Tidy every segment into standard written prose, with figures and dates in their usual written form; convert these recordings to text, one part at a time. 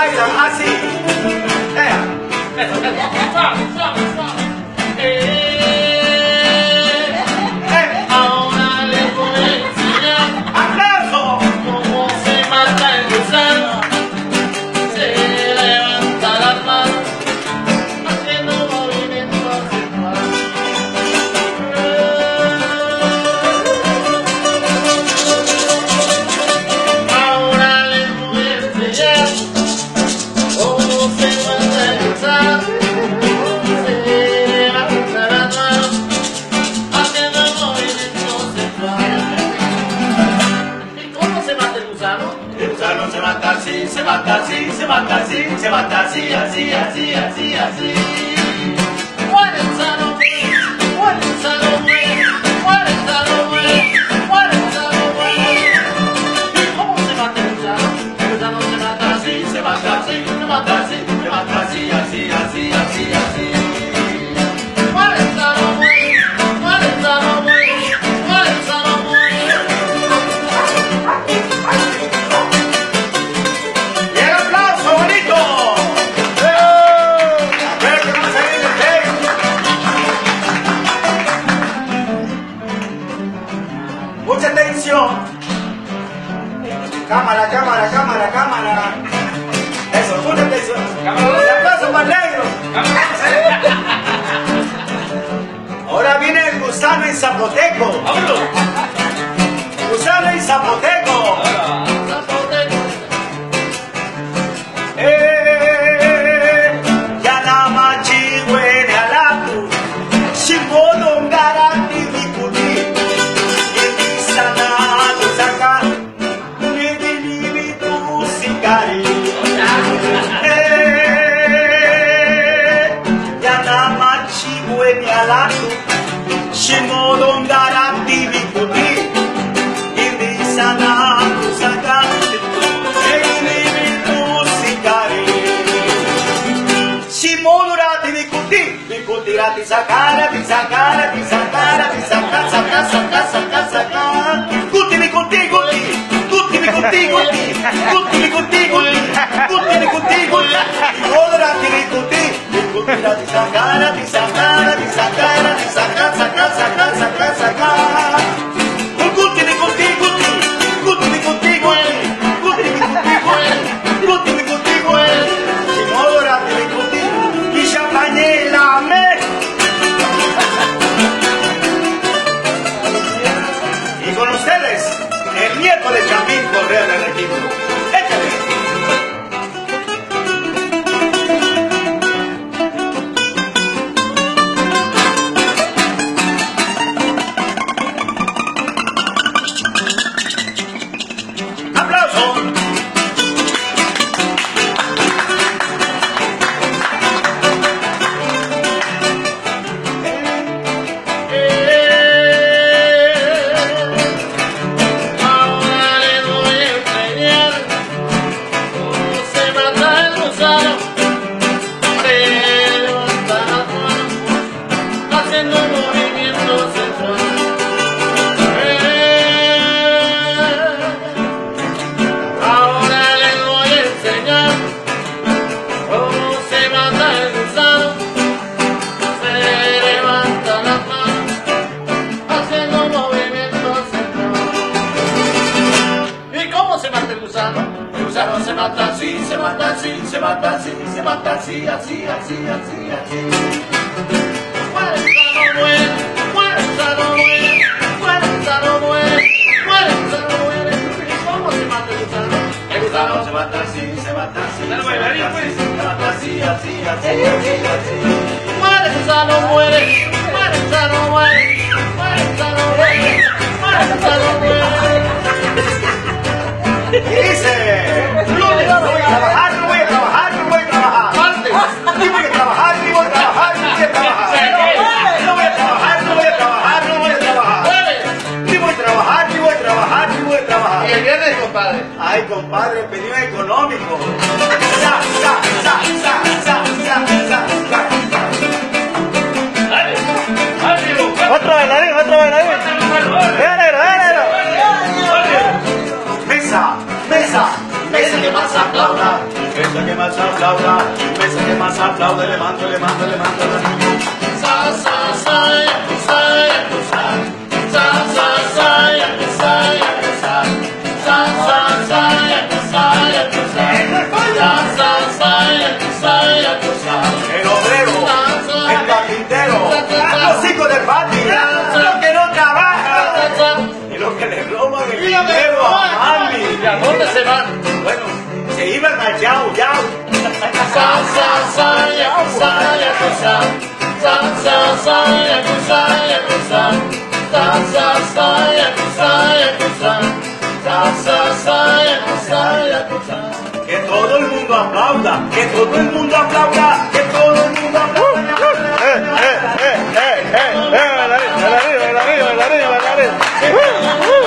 bailan así. Ahora les voy a enseñar ¡Aplauso! cómo se mata el gusano. Se levanta las manos haciendo movimientos sensuales. Ahora les voy a enseñar cómo se mata el gusano. Se levanta las manos haciendo movimientos sensuales. ¿Y cómo se mata el gusano? El gusano se mata así, se mata así, se mata así, se mata así, así, así, así, así. Muere el gusano, muere el gusano, muere, muere el gusano, muere, muere el gusano, muere. ¿Y cómo se mata el gusano? El gusano se mata así, Se mata así, se mata así, se mata así, así, así, así, así. muere el gusano, muere, muere el gusano, muere, muere el gusano, muere. ¡Y el aplauso bonito! A ver, que vamos a ir del take. Mucha atención. Cámara, cámara, cámara, cámara. Eso, mucha atención. Un aplauso más negro. Ahora viene el gusano en zapoteco. Gusano en zapoteco. Yanamachi huele a latu, Shimodongara Tibikuti, Yedisana Tusaka, Yedinibitu Sikari. Yanamachi huele a latu, Shimodongara Tibikuti, Yedisana Tusaka, Yedinibitu Sikari. Shimodorati Vikuti rati sakara, tisakara, tisakara, tisaka, saka, saka, saka, saka. Guti Vikuti, guti, guti Vikuti, guti, guti Vikuti, guti, guti Vikuti, guti. Shimodorati Vikuti rati sakara, tisakara, tisakara, tisaka, saka, saka, saka, saka. Guti Vikuti, guti, guti Vikuti, guti, guti Vikuti, guti, guti Vikuti, guti. Shimodorati Vikuti. Y champañela me. Y con ustedes, el nieto de Chamín Correa del Registro. Échale. ¡Aplauso! Ahora les voy a enseñar cómo se mata el gusano. Se levanta las manos haciendo movimientos sensuales. Ahora les voy a enseñar cómo se mata el gusano. Se levanta las manos haciendo movimientos sensuales. ¿Y cómo se mata el gusano? El gusano se mata así, se mata así, se mata así, se mata así, así, así, así, así. Muere el gusano, muere, muere el gusano, muere, muere el gusano, muere, muere el gusano, muere. ¿Y cómo se mata el gusano? El gusano Se mata así, se mata así. Dale, bailarín, pues. Se mata así, así, así, así, así. muere el gusano, muere, muere el gusano, muere, muere el gusano, muere, muere el gusano, muere. Y dice, no voy a trabajar, no voy a trabajar, no voy a trabajar. Antes. Ni voy a trabajar, ni voy a trabajar, ni voy a trabajar. No voy a trabajar, no voy a trabajar, no voy a trabajar. Ni voy a trabajar, ni voy a trabajar, ni voy a trabajar. Y el viernes, compadre. Ay, compadre, pedido económico. Sa, sa, sa, sa, sa, sa, sa, sa. Otro bailarín, otro bailarín. Vea negro, vea negro. Mesa, mesa, mesa que más aplauda. mesa que más aplauda, mesa que más aplaude, le mando, le mando, le mando. Sa sa sa yakuza yakuza. Sa sa sa yakuza yakuza. Sa sa sa yakuza yakuza. Sa sa sa yakuza yakuza. El obrero, el carpintero, los hijos del patio, los que no trabajan y los que le roban el dinero a mami. ¿Y a dónde se van? Bueno, se iban a Yao Yao. Sa sa sa yakuza yakuza. Sa sa sa yakuza yakuza. Sa sa sa yakuza yakuza. Sa sa sa yakuza yakuza. Que todo el mundo aplauda, que todo el mundo aplauda, que todo el mundo aplauda. Bailarín, bailarín, bailarín.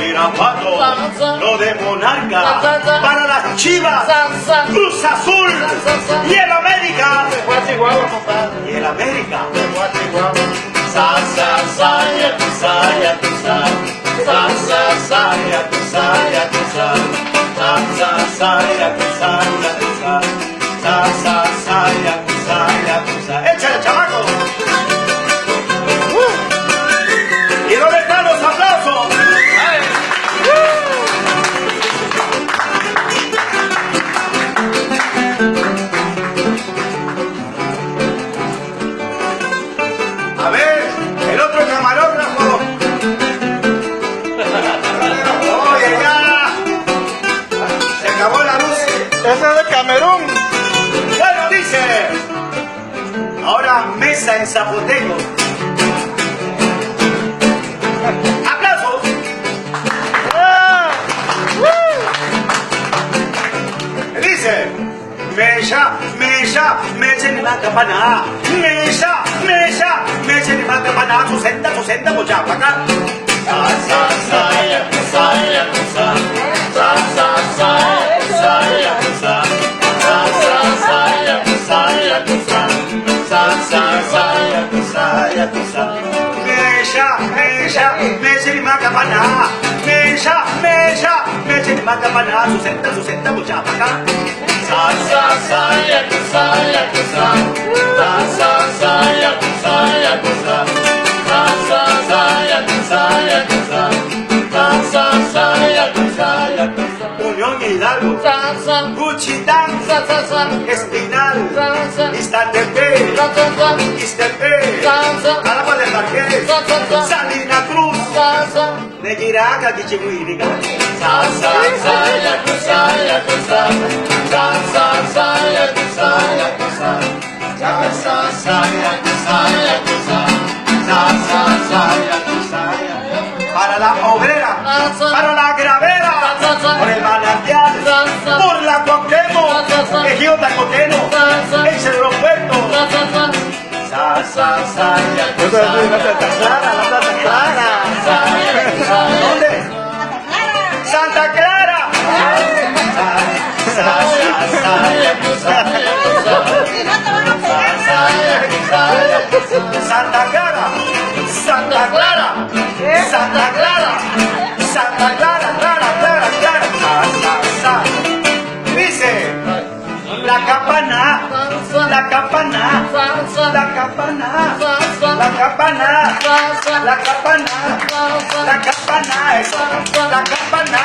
Irapuato, lo de Monarca, para las Chivas, Cruz Azul y el América. Fue a Chihuahua, compadre. Y el América. Fue a Chihuahua. Sa sa sa yakuza yakuza. Sa sa sa yakuza yakuza. Sa sa sa yakuza, yakuza. Sa sa sa yakuza, yakuza. ¡Échale, chamaco! ¿Y dónde están los aplausos? A ver, el otro camarógrafo. Oye, ya. Se acabó la luz. Ese es de Camerún. Bueno, dice. Ahora mesa en zapoteco. ¡Aplausos! Ah, Dice. Mesa ni la campana. Mesa ni la campana. Susenta, mochapaca. Sa sa sa yakuza yakuza. Sa sa sa yakuza yakuza. Sa sa sa yakuza yakuza. Sa sa sa yakuza yakuza. Mesa ni la campana. Mesa ni la campana. Susenta, mochapaca. Sa sa sa yakuza yakuza. Sa sa sa yakuza yakuza. Sa sa sa yakuza yakuza. Sa sa sa yakuza yakuza. Unión Hidalgo. Sa sa Cuchitán. sa sa sa. Espinal. Sa sa Iztatepe. sa sa sa. Iztepe. Sa sa Jalapa del Marqués. sa sa sa. Salina Cruz. Sa sa Negiraca, Kichimuirica. sa sa sa yakuza yakuza. Sa sa sa yakuza yakuza. Sa sa sa yakuza yakuza. Sa sa sa yakuza yakuza. Para la obrera, para la gravera, por el manantial, por la Cuauhtémoc, Ejido Tacoteno, el Cerro Puerto. Sa sa sa no yakuza está tan clara, no está tan clara. sa yakuza. ¿Dónde? Santa Clara. Sa sa sa yakuza yakuza. Sa yakuza yakuza. Santa Clara, Santa Clara, Santa Clara, Santa Clara, Clara. Sa. Dice, la campana, la campana, la campana, la campana, la campana, la campana, la campana.